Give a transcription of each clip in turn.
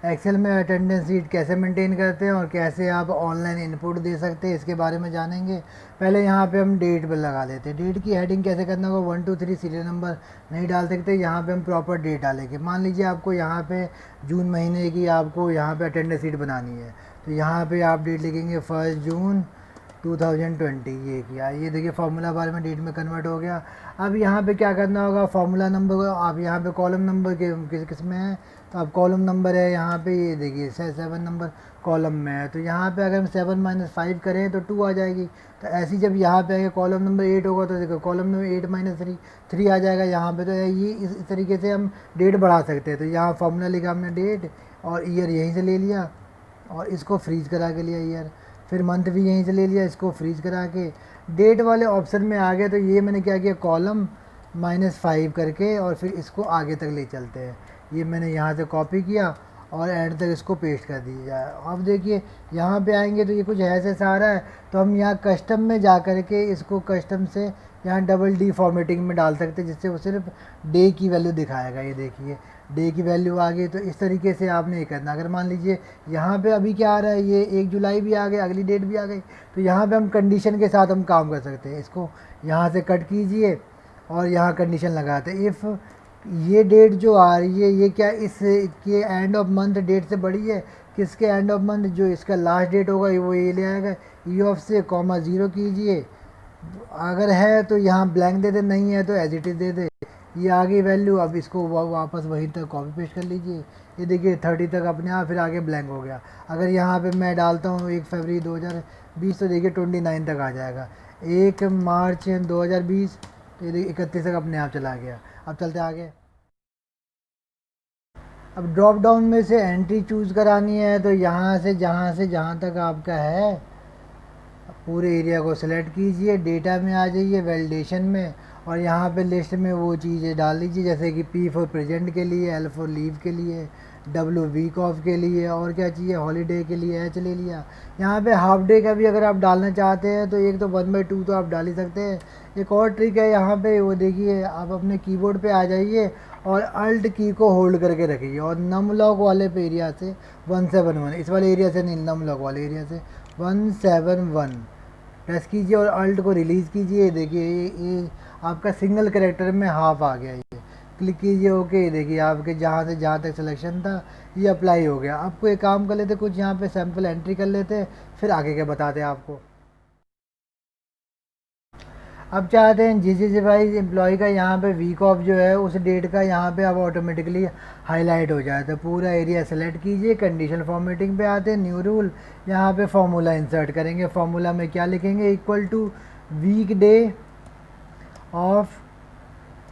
Excel में attendance sheet कैसे maintain करते हैं और कैसे आप ऑनलाइन इनपुट दे सकते हैं, इसके बारे में जानेंगे। पहले यहाँ पे हम डेट पर लगा लेते हैं। डेट की हेडिंग कैसे करना होगा, 1 2 3 सीरियल नंबर नहीं डाल सकते, यहाँ पे हम प्रॉपर डेट डालेंगे। मान लीजिए आपको यहाँ पे जून महीने की आपको यहाँ पे अटेंडेंस शीट बनानी है, तो यहाँ पे आप डेट लिखेंगे 1 जून 2020। ये किया, ये देखिए फार्मूला बार में डेट में कन्वर्ट हो गया। अब यहाँ पे क्या करना होगा, फार्मूला नंबर आप यहाँ पे कॉलम नंबर के किस में है, तो अब कॉलम नंबर है यहाँ पे, ये देखिए 7 नंबर कॉलम में है। तो यहाँ पे अगर हम 7 - 5 करें तो 2 आ जाएगी। तो ऐसे जब यहाँ पे आगे कॉलम नंबर 8 होगा तो देखो कॉलम नंबर 8 - 3 3 आ जाएगा यहाँ पे। तो ये इस तरीके से हम डेट बढ़ा सकते हैं। तो यहाँ फार्मूला लिखा हमने डेट, और ईयर यहीं से ले लिया और इसको फ्रीज करा के लिया ईयर। फिर मंथ भी यहीं से ले लिया, इसको फ्रीज करा के डेट वाले ऑप्शन में आ गए। तो ये मैंने क्या किया, कॉलम -5 करके और फिर इसको आगे तक ले चलते हैं। ये मैंने यहाँ से कॉपी किया और एंड तक इसको पेस्ट कर दिया। अब देखिए यहाँ पे आएंगे तो ये कुछ ऐसे सारा है। तो हम यहाँ कस्टम में जा कर के इसको कस्टम से यहाँ डबल डी फॉर्मेटिंग में डाल सकते हैं, जिससे वो सिर्फ डे की वैल्यू दिखाएगा। ये देखिए डे की वैल्यू आ गई। तो इस तरीके से आपने ये करना। अगर मान लीजिए यहाँ पे अभी क्या आ रहा है, ये 1 जुलाई भी आ गई, अगली डेट भी आ गई, तो यहाँ पे हम कंडीशन के साथ हम काम कर सकते हैं। इसको यहाँ से कट कीजिए और यहाँ कंडीशन लगाते हैं, इफ़ ये डेट जो आ रही है ये क्या इस के एंड ऑफ मंथ डेट से बड़ी है, किसके एंड ऑफ मंथ, जो इसका लास्ट डेट होगा वो ये ले आएगा। ई ऑफ से कॉमा 0 कीजिए, अगर है तो यहाँ ब्लैंक दे दे, नहीं है तो एज इट इज़ दे दे। ये आ गई वैल्यू। अब इसको वापस वहीं तक कॉपी पेस्ट कर लीजिए। ये देखिए 30 तक अपने आप, फिर आगे ब्लैंक हो गया। अगर यहाँ पे मैं डालता हूँ 1 फरवरी 2020, तो देखिए 29 तक आ जाएगा। 1 मार्च 2020, तो ये देखिए 31 तक अपने आप चला गया। अब चलते आगे। अब ड्रॉप डाउन में से एंट्री चूज़ करानी है, तो यहाँ से जहाँ तक आपका है पूरे एरिया को सेलेक्ट कीजिए, डेटा में आ जाइए, वैलिडेशन में, और यहाँ पे लिस्ट में वो चीज़ें डाल दीजिए, जैसे कि P फॉर प्रेजेंट के लिए, L फॉर लीव के लिए, W वीक ऑफ के लिए, और क्या चाहिए हॉलीडे के लिए H ले लिया। यहाँ पे हाफ डे का भी अगर आप डालना चाहते हैं तो एक तो 1/2 तो आप डाल ही सकते हैं। एक और ट्रिक है यहाँ पे, वो देखिए आप अपने कीबोर्ड पे आ जाइए और अल्ट की को होल्ड करके रखिए, और नम लॉक वाले पे एरिया से 171, इस वाले एरिया से नहीं, नम लॉक वाले एरिया से 171 प्रेस कीजिए और अल्ट को रिलीज़ कीजिए। देखिए ये आपका सिंगल करेक्टर में हाफ आ गया। ये क्लिक कीजिए, ओके। देखिए आपके जहाँ से जहाँ तक सिलेक्शन था ये अप्लाई हो गया। आपको एक काम कर लेते, कुछ यहाँ पे सैम्पल एंट्री कर लेते, फिर आगे के बताते आपको। अब चाहते हैं जिस वाइज एम्प्लॉय का यहाँ पे वीक ऑफ जो है उस डेट का यहाँ पे अब ऑटोमेटिकली हाईलाइट हो जाए। तो पूरा एरिया सेलेक्ट कीजिए, कंडीशन फॉर्मेटिंग पे आते हैं, न्यू रूल, यहाँ पे फॉर्मूला इंसर्ट करेंगे। फॉर्मूला में क्या लिखेंगे, equal to weekday of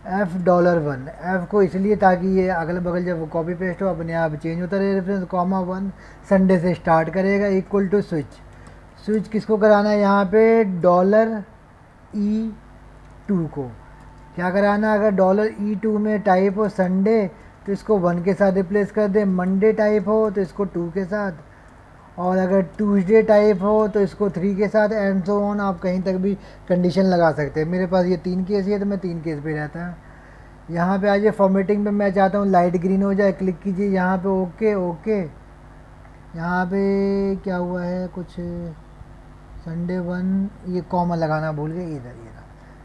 $1। F को इसलिए ताकि ये अगल बगल जब कॉपी पेस्ट हो अपने आप चेंज होता रहे, रेफरेंस कॉमा 1 संडे से स्टार्ट करेगा, इक्वल टू स्विच। स्विच किसको कराना है, यहाँ पे $E2 को क्या कराना। अगर $E2 में टाइप हो संडे तो इसको 1 के साथ रिप्लेस कर दें, मंडे टाइप हो तो इसको 2 के साथ, और अगर ट्यूसडे टाइप हो तो इसको 3 के साथ, एंड सो ऑन। आप कहीं तक भी कंडीशन लगा सकते हैं। मेरे पास ये 3 केस ही है तो मैं 3 केस पे रहता है। यहाँ पे आइए फॉर्मेटिंग पे, मैं चाहता हूँ लाइट ग्रीन हो जाए, क्लिक कीजिए यहाँ पे, ओके ओके। यहाँ पे क्या हुआ है, कुछ संडे 1, ये कॉमा लगाना भूल गए, इधर ये रहा।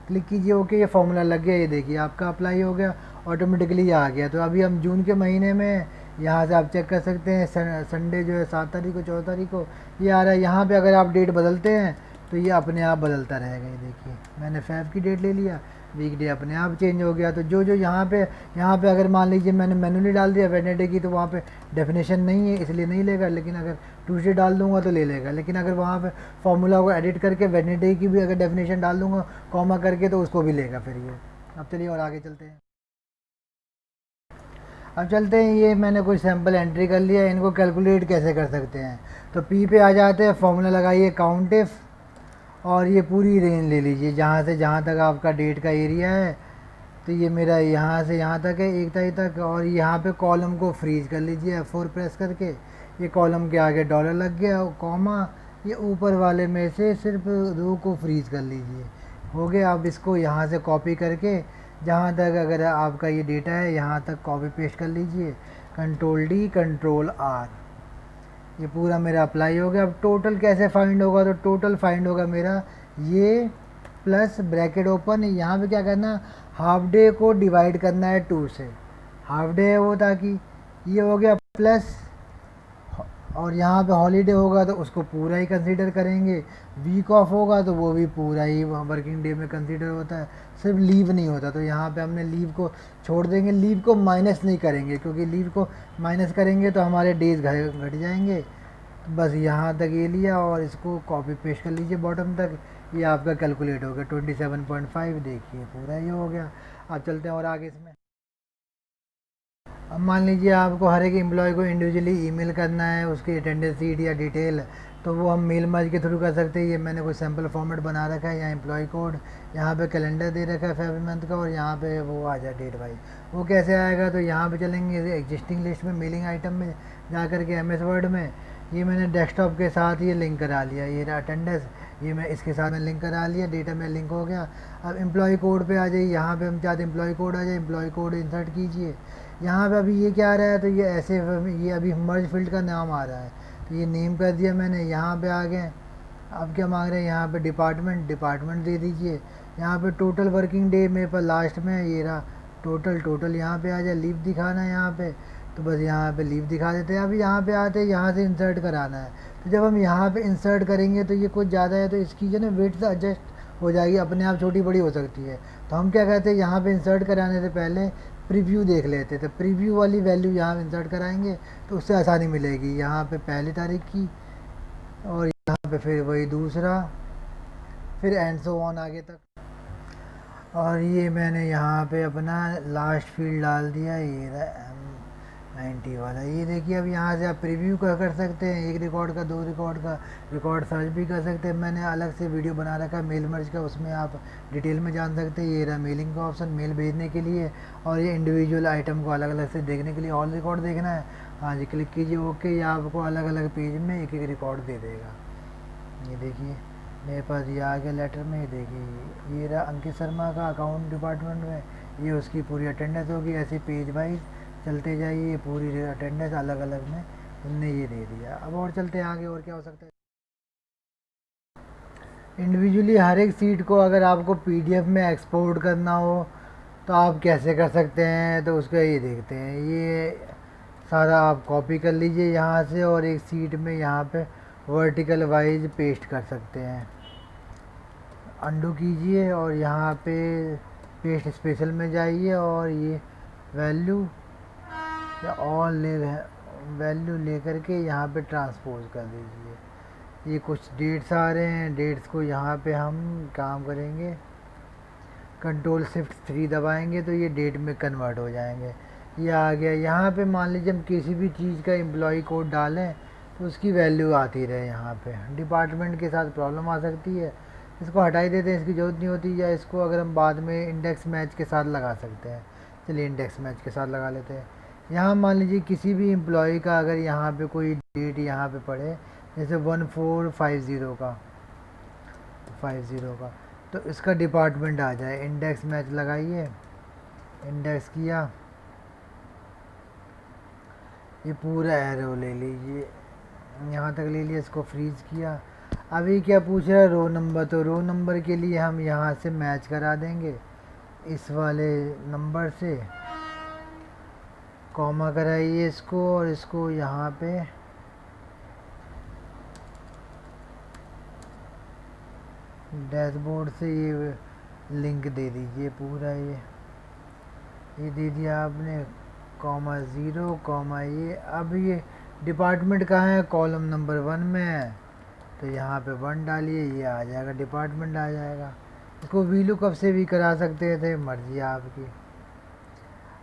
क्लिक कीजिए, ओके। ये फॉर्मूला लग गया, ये देखिए आपका अप्लाई हो गया, ऑटोमेटिकली ये आ गया। तो अभी हम जून के महीने में, यहाँ से आप चेक कर सकते हैं संडे जो है 7 तारीख को, 14 तारीख को ये आ रहा है। यहाँ पे अगर आप डेट बदलते हैं तो ये अपने आप बदलता रहेगा। ये देखिए मैंने 5 की डेट ले लिया, वीक डे अपने आप चेंज हो गया। तो जो जो यहाँ पे अगर मान लीजिए मैंने मैनुअली डाल दिया वेडनेसडे की, तो वहाँ पे डेफिनेशन नहीं है इसलिए नहीं लेगा, लेकिन अगर ट्यूसडे डाल दूंगा तो ले लेगा। लेकिन अगर वहाँ पे फॉर्मूला को एडिट करके वेडनेसडे की भी अगर डेफिनेशन डाल दूंगा कॉमा करके, तो उसको भी लेगा फिर ये। अब चलिए और आगे चलते हैं। अब चलते हैं, ये मैंने कोई सैम्पल एंट्री कर लिया, इनको कैलकुलेट कैसे कर सकते हैं। तो पी पे आ जाते हैं, फॉर्मूला लगाइए काउंट इफ, और ये पूरी रेंज ले लीजिए जहाँ से जहाँ तक आपका डेट का एरिया है। तो ये मेरा यहाँ से यहाँ तक है, 1 तारीख तक, और यहाँ पे कॉलम को फ्रीज कर लीजिए F4 प्रेस करके। ये कॉलम के आगे डॉलर लग गया, कॉमा, ये ऊपर वाले में से सिर्फ रो को फ्रीज कर लीजिए, हो गया। अब इसको यहाँ से कॉपी करके जहाँ तक अगर आपका ये डेटा है यहाँ तक कॉपी पेस्ट कर लीजिए। कंट्रोल डी कंट्रोल आर, ये पूरा मेरा अप्लाई हो गया। अब टोटल कैसे फाइंड होगा, तो टोटल फाइंड होगा मेरा ये प्लस ब्रैकेट ओपन, यहाँ पे क्या करना, हाफ डे को डिवाइड करना है 2 से, हाफ डे है वो, ताकि ये हो गया प्लस, और यहाँ पे हॉलीडे होगा तो उसको पूरा ही कंसीडर करेंगे, वीक ऑफ होगा तो वो भी पूरा ही वर्किंग डे में कंसीडर होता है, सिर्फ लीव नहीं होता। तो यहाँ पे हमने लीव को छोड़ देंगे, लीव को माइनस नहीं करेंगे, क्योंकि लीव को माइनस करेंगे तो हमारे डेज घट जाएंगे। तो बस यहाँ तक ये लिया और इसको कॉपी पेस्ट कर लीजिए बॉटम तक, ये आपका कैलकुलेट हो गया 27.5, देखिए पूरा ये हो गया। अब चलते हैं और आगे इसमें। अब मान लीजिए आपको हर एक एम्प्लॉय को इंडिविजुअली ईमेल करना है उसकी अटेंडेंस शीट या डिटेल, तो वो हम मेल मर्ज के थ्रू कर सकते हैं। ये मैंने कोई सैम्पल फॉर्मेट बना रखा है, यहाँ एम्प्लॉय कोड, यहाँ पे कैलेंडर दे रखा है फेब मंथ का, और यहाँ पे वो आ जाए डेट वाइज। वो कैसे आएगा, तो यहाँ पे चलेंगे एग्जिस्टिंग लिस्ट में, मेलिंग आइटम में जा कर के एम एस वर्ड में, ये मैंने डेस्कटॉप के साथ ये लिंक करा लिया, ये अटेंडेंस, ये मैं इसके साथ में लिंक करा लिया, डेटा में लिंक हो गया। अब एम्प्लॉय कोड पे आ जाइए, यहाँ पे हम चाहते एम्प्लॉय कोड आ जाए, एम्प्लॉय कोड इंसर्ट कीजिए। यहाँ पे अभी ये क्या आ रहा है, तो ये ऐसे, ये अभी मर्ज फील्ड का नाम आ रहा है, तो ये नेम कर दिया मैंने, यहाँ पे आ गए। अब क्या मांग रहे हैं, यहाँ पे डिपार्टमेंट, डिपार्टमेंट दे दीजिए। यहाँ पे टोटल वर्किंग डे मेरे पास लास्ट में ये रहा, टोटल, टोटल यहाँ पे आ जाए, लीव दिखाना है यहाँ पे, तो बस यहाँ पे लीव दिखा देते हैं। अभी यहाँ पे आते हैं, यहाँ से इंसर्ट कराना है, तो जब हम यहाँ पे इंसर्ट करेंगे तो ये कुछ ज़्यादा है, तो इसकी जो ना वेट से एडजस्ट हो जाएगी, अपने आप छोटी बड़ी हो सकती है। तो हम क्या कहते हैं, यहाँ पे इंसर्ट कराने से पहले प्रीव्यू देख लेते, तो प्रीव्यू वाली वैल्यू यहाँ इंसर्ट कराएंगे तो उससे आसानी मिलेगी। यहाँ पे पहली तारीख की, और यहाँ पे फिर वही दूसरा, फिर एंड सो ऑन आगे तक। और ये मैंने यहाँ पे अपना लास्ट फील्ड डाल दिया, ये रहा M90 वाला। ये देखिए, अब यहाँ से आप प्रीव्यू का कर सकते हैं, एक रिकॉर्ड का, दो रिकॉर्ड का, रिकॉर्ड सर्च भी कर सकते हैं। मैंने अलग से वीडियो बना रखा है मेल मर्ज का, उसमें आप डिटेल में जान सकते हैं। ये रहा मेलिंग का ऑप्शन, मेल भेजने के लिए, और ये इंडिविजुअल आइटम को अलग अलग से देखने के लिए, ऑल रिकॉर्ड देखना है, हाँ जी क्लिक कीजिए ओके, ये आपको अलग अलग पेज में एक एक रिकॉर्ड दे देगा। ये देखिए मेरे पास ये आ गया लेटर में, देखिए ये रहा अंकित शर्मा का अकाउंट डिपार्टमेंट में, ये उसकी पूरी अटेंडेंस होगी। ऐसे पेज वाइज चलते जाइए, ये पूरी अटेंडेंस अलग अलग में उनने ये दे दिया। अब और चलते हैं आगे, और क्या हो सकता है। इंडिविजुअली हर एक सीट को अगर आपको पीडीएफ में एक्सपोर्ट करना हो तो आप कैसे कर सकते हैं, तो उसका ये देखते हैं। ये सारा आप कॉपी कर लीजिए यहाँ से, और एक सीट में यहाँ पे वर्टिकल वाइज पेस्ट कर सकते हैं। अंडू कीजिए और यहाँ पे पेस्ट स्पेशल में जाइए, और ये वैल्यू या ऑल ले वैल्यू ले करके यहाँ पे ट्रांसपोज कर दीजिए। ये कुछ डेट्स आ रहे हैं, डेट्स को यहाँ पे हम काम करेंगे, कंट्रोल शिफ्ट 3 दबाएंगे तो ये डेट में कन्वर्ट हो जाएंगे। ये आ गया। यहाँ पे मान लीजिए हम किसी भी चीज़ का एम्प्लॉय कोड डालें तो उसकी वैल्यू आती रहे। यहाँ पे डिपार्टमेंट के साथ प्रॉब्लम आ सकती है, इसको हटा ही देते हैं, इसकी ज़रूरत नहीं होती, या इसको अगर हम बाद में इंडेक्स मैच के साथ लगा सकते हैं। चलिए इंडेक्स मैच के साथ लगा लेते हैं। यहाँ मान लीजिए किसी भी एम्प्लॉय का अगर यहाँ पे कोई डेट यहाँ पे पड़े, जैसे 1450 का, 50 का, तो इसका डिपार्टमेंट आ जाए, इंडेक्स मैच लगाइए, इंडेक्स किया, ये पूरा एरो ले लीजिए, यहाँ तक ले लिया, इसको फ्रीज किया। अभी क्या पूछ रहा है, रो नंबर, तो रो नंबर के लिए हम यहाँ से मैच करा देंगे इस वाले नंबर से, कॉमा कराइए इसको, और इसको यहाँ पे डैशबोर्ड से ये लिंक दे दीजिए पूरा, ये दे दिया आपने, कॉमा 0 कॉमा ये। अब ये डिपार्टमेंट कहाँ है, कॉलम नंबर 1 में है, तो यहाँ पे 1 डालिए, ये आ जाएगा, डिपार्टमेंट आ जाएगा। इसको वीलुकअप से भी करा सकते थे, मर्जी आपकी।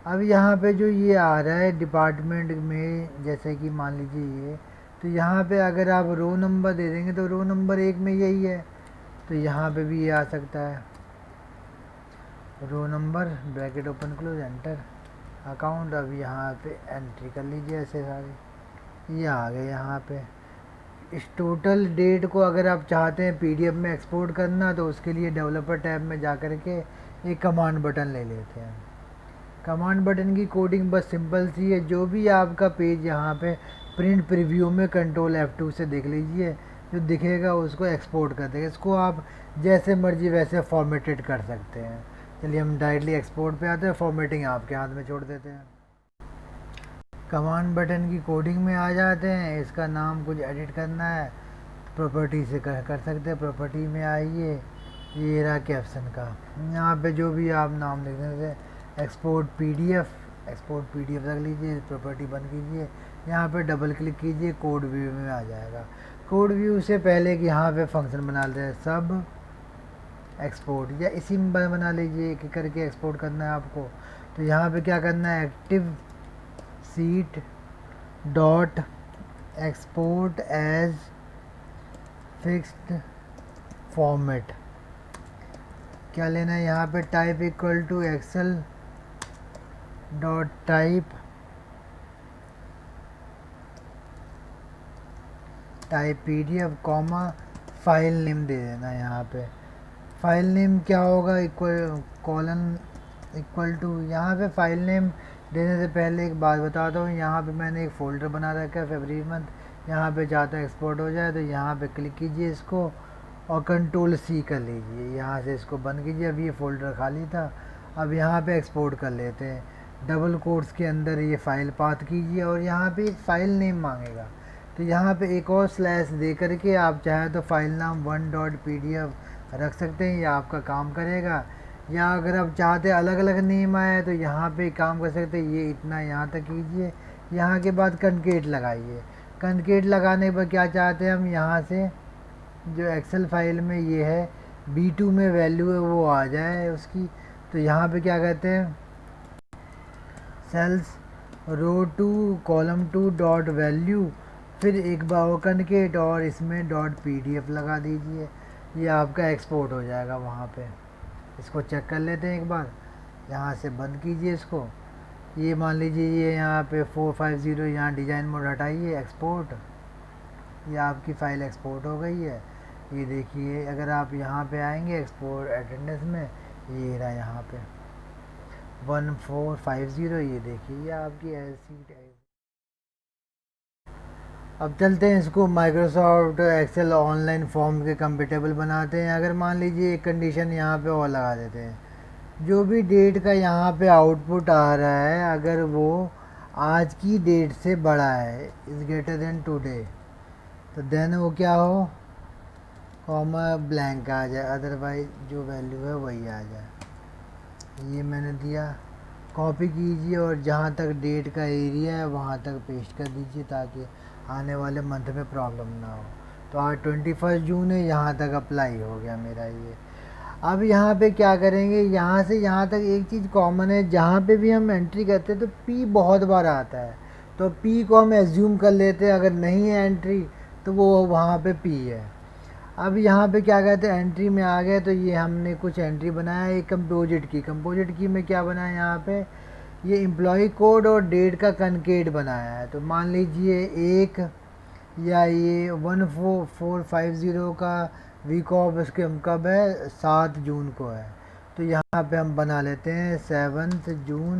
अब यहाँ पे जो ये आ रहा है डिपार्टमेंट में, जैसे कि मान लीजिए ये, तो यहाँ पे अगर आप रो नंबर दे देंगे तो रो नंबर 1 में यही है, तो यहाँ पे भी ये आ सकता है, row number bracket open close enter account. अब यहाँ पे एंट्री कर लीजिए ऐसे सारे, ये आ गए यहाँ पे। इस टोटल डेट को अगर आप चाहते हैं पीडीएफ में एक्सपोर्ट करना, तो उसके लिए डेवलपर टैब में जा कर के एक कमांड बटन ले लेते हैं। कमांड बटन की कोडिंग बस सिंपल सी है। जो भी आपका पेज यहाँ पे प्रिंट प्रीव्यू में कंट्रोल F2 से देख लीजिए, जो दिखेगा उसको एक्सपोर्ट कर देगा। इसको आप जैसे मर्जी वैसे फॉर्मेटेड कर सकते हैं। चलिए हम डायरेक्टली एक्सपोर्ट पे आते हैं, फॉर्मेटिंग आपके हाथ में छोड़ देते हैं। कमांड बटन की कोडिंग में आ जाते हैं। इसका नाम कुछ एडिट करना है प्रॉपर्टी से कर सकते हैं। प्रॉपर्टी में आइए, ये रहा कैप्शन का, यहाँ पे जो भी आप नाम लिख देते, एक्सपोर्ट पीडीएफ रख लीजिए, प्रॉपर्टी बंद कीजिए, यहाँ पे डबल क्लिक कीजिए, कोड व्यू में आ जाएगा। कोड व्यू से पहले कि यहाँ पे फंक्शन बना लेते हैं सब एक्सपोर्ट, या इसी में बना लीजिए कि करके एक्सपोर्ट करना है आपको। तो यहाँ पे क्या करना है, active sheet dot export as fixed format, क्या लेना है यहाँ पे, type equal to Excel dot type PDF comma file name दे देना। यहाँ पे फाइल नेम क्या होगा, इक्वल कॉलन इक्वल टू, यहाँ पे फाइल नेम देने से पहले एक बात बताता हूँ। यहाँ पे मैंने एक फ़ोल्डर बना रखा है फरवरी मंथ, यहाँ पे चाहता है एक्सपोर्ट हो जाए तो यहाँ पे क्लिक कीजिए इसको और कंट्रोल C कर लीजिए, यहाँ से इसको बंद कीजिए। अब ये फ़ोल्डर खाली था, अब यहाँ पे एक्सपोर्ट कर लेते हैं। डबल कोट्स के अंदर ये फ़ाइल पाथ कीजिए और यहाँ पे एक फ़ाइल नेम मांगेगा, तो यहाँ पे एक और स्लैश दे करके आप चाहे तो फाइल नाम 1.pdf रख सकते हैं, ये आपका काम करेगा। या अगर आप चाहते अलग अलग नेम आए तो यहाँ पे काम कर सकते हैं, ये इतना यहाँ तक कीजिए। यहाँ के बाद कनकेट लगाइए। कनकेट लगाने पर क्या चाहते हैं हम, यहाँ से जो एक्सेल फाइल में ये है B2 में वैल्यू है वो आ जाए उसकी। तो यहाँ पे क्या कहते हैं, सेल्स रो 2 कॉलम 2 डॉट वैल्यू, फिर एक बार कनकेट और इसमें डॉट पीडीएफ लगा दीजिए, ये आपका एक्सपोर्ट हो जाएगा वहाँ पे। इसको चेक कर लेते हैं एक बार, यहाँ से बंद कीजिए इसको। ये मान लीजिए ये यहाँ पे 450, यहाँ डिज़ाइन मोड हटाइए, एक्सपोर्ट, ये आपकी फ़ाइल एक्सपोर्ट हो गई है। ये देखिए अगर आप यहाँ पे आएंगे एक्सपोर्ट अटेंडेंस में, ये रहा यहाँ पे 1450, ये देखिए ये आपकी ऐसी। अब चलते हैं इसको माइक्रोसॉफ्ट एक्सेल ऑनलाइन फॉर्म के कंपेटेबल बनाते हैं। अगर मान लीजिए एक कंडीशन यहाँ पे और लगा देते हैं, जो भी डेट का यहाँ पे आउटपुट आ रहा है अगर वो आज की डेट से बड़ा है, इज़ ग्रेटर देन टुडे, तो देन वो क्या हो, कॉमा ब्लैंक आ जाए, अदरवाइज जो वैल्यू है वही आ जाए। ये मैंने दिया, कॉपी कीजिए और जहाँ तक डेट का एरिया है वहाँ तक पेस्ट कर दीजिए ताकि आने वाले मंथ में प्रॉब्लम ना हो। तो आज 21 जून है, यहाँ तक अप्लाई हो गया मेरा ये। अब यहाँ पे क्या करेंगे, यहाँ से यहाँ तक एक चीज़ कॉमन है, जहाँ पे भी हम एंट्री करते हैं तो P बहुत बार आता है, तो P को हम एज्यूम कर लेते हैं, अगर नहीं है एंट्री तो वो वहाँ पे P है। अब यहाँ पे क्या कहते हैं, एंट्री में आ गए तो ये हमने कुछ एंट्री बनाया है कंपोजिट की में क्या बनाया, यहाँ पे ये एम्प्लॉय कोड और डेट का कनकेट बनाया है। तो मान लीजिए एक या ये 1450 का वीक ऑफ उसके कब है, 7 जून को है, तो यहाँ पे हम बना लेते हैं 7 जून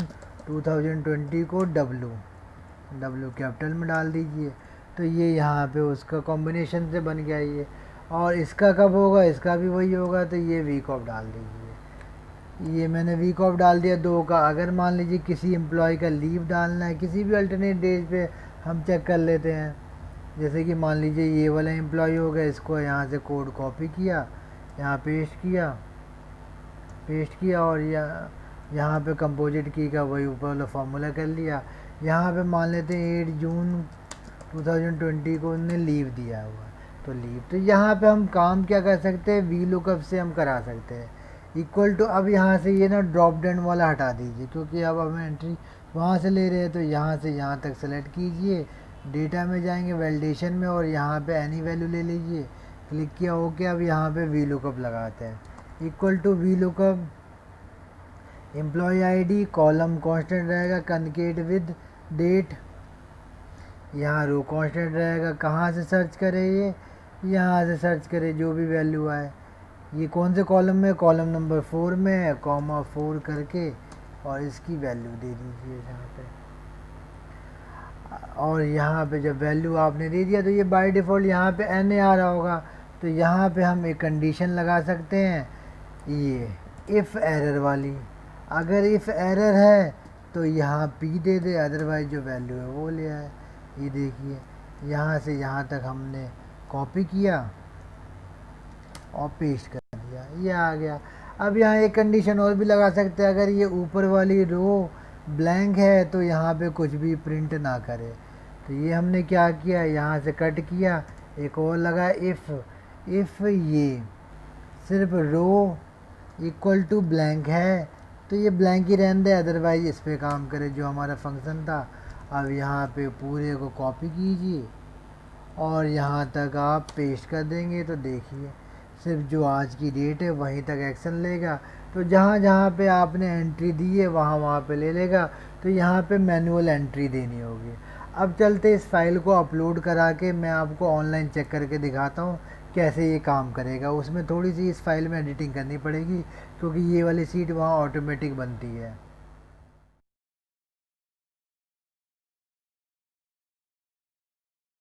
2020 को W कैपिटल में डाल दीजिए। तो ये यहाँ पे उसका कॉम्बिनेशन से बन गया ये, और इसका कब होगा, इसका भी वही होगा, तो ये वीक ऑफ डाल दीजिए। ये मैंने वीक ऑफ डाल दिया 2 का। अगर मान लीजिए किसी एम्प्लॉय का लीव डालना है किसी भी अल्टरनेट डेज पे, हम चेक कर लेते हैं। जैसे कि मान लीजिए ये वाला एम्प्लॉय हो गया, इसको यहाँ से कोड कॉपी किया, यहाँ पेस्ट किया और यहाँ पे कंपोजिट की का वही ऊपर वाला फार्मूला कर लिया। यहाँ पे मान लेते हैं 8 जून 2020 को उन्होंने लीव दिया हुआ, तो लीव, तो यहाँ पे हम काम क्या कर सकते हैं, वी लुकअप से हम करा सकते हैं इक्वल टू। अब यहाँ से ये ना ड्रॉप डाउन वाला हटा दीजिए, क्योंकि अब हम एंट्री वहाँ से ले रहे हैं, तो यहाँ से यहाँ तक सेलेक्ट कीजिए, डेटा में जाएंगे वैलिडेशन में और यहाँ पे एनी वैल्यू ले लीजिए, क्लिक किया ओके। अब यहाँ पे वी लुकअप लगाते हैं, equal to V lookup employ ID, column constant रहेगा, कनकेट विद डेट, यहाँ रो कांस्टेंट रहेगा। कहाँ से सर्च करें, ये यहाँ से सर्च करें जो भी वैल्यू आए। ये कौन से कॉलम में, कॉलम नंबर 4 में है, कॉमा 4 करके और इसकी वैल्यू दे दीजिए यहाँ पे। और यहाँ पे जब वैल्यू आपने दे दिया तो ये बाय डिफ़ॉल्ट यहाँ पे एन ए आ रहा होगा। तो यहाँ पे हम एक कंडीशन लगा सकते हैं, ये इफ़ एरर वाली। अगर इफ़ एरर है तो यहाँ पी दे दे, अदरवाइज जो वैल्यू है वो ले आए। ये देखिए यहाँ से यहाँ तक हमने कॉपी किया और पेस्ट कर दिया, ये आ गया। अब यहाँ एक कंडीशन और भी लगा सकते हैं, अगर ये ऊपर वाली रो ब्लैंक है तो यहाँ पे कुछ भी प्रिंट ना करे। तो ये हमने क्या किया, यहाँ से कट किया, एक और लगा इफ़ ये सिर्फ रो इक्वल टू ब्लैंक है तो ये ब्लैंक ही रहने दे, अदरवाइज इस पे काम करे जो हमारा फंक्शन था। अब यहाँ पे पूरे को कॉपी कीजिए और यहाँ तक आप पेस्ट कर देंगे तो देखिए सिर्फ जो आज की डेट है वहीं तक एक्शन लेगा। तो जहाँ जहाँ पे आपने एंट्री दी है वहाँ वहाँ पे ले लेगा। तो यहाँ पे मैनुअल एंट्री देनी होगी। अब चलते इस फाइल को अपलोड करा के मैं आपको ऑनलाइन चेक करके दिखाता हूँ कैसे ये काम करेगा। उसमें थोड़ी सी इस फाइल में एडिटिंग करनी पड़ेगी क्योंकि ये वाली सीट वहाँ ऑटोमेटिक बनती है।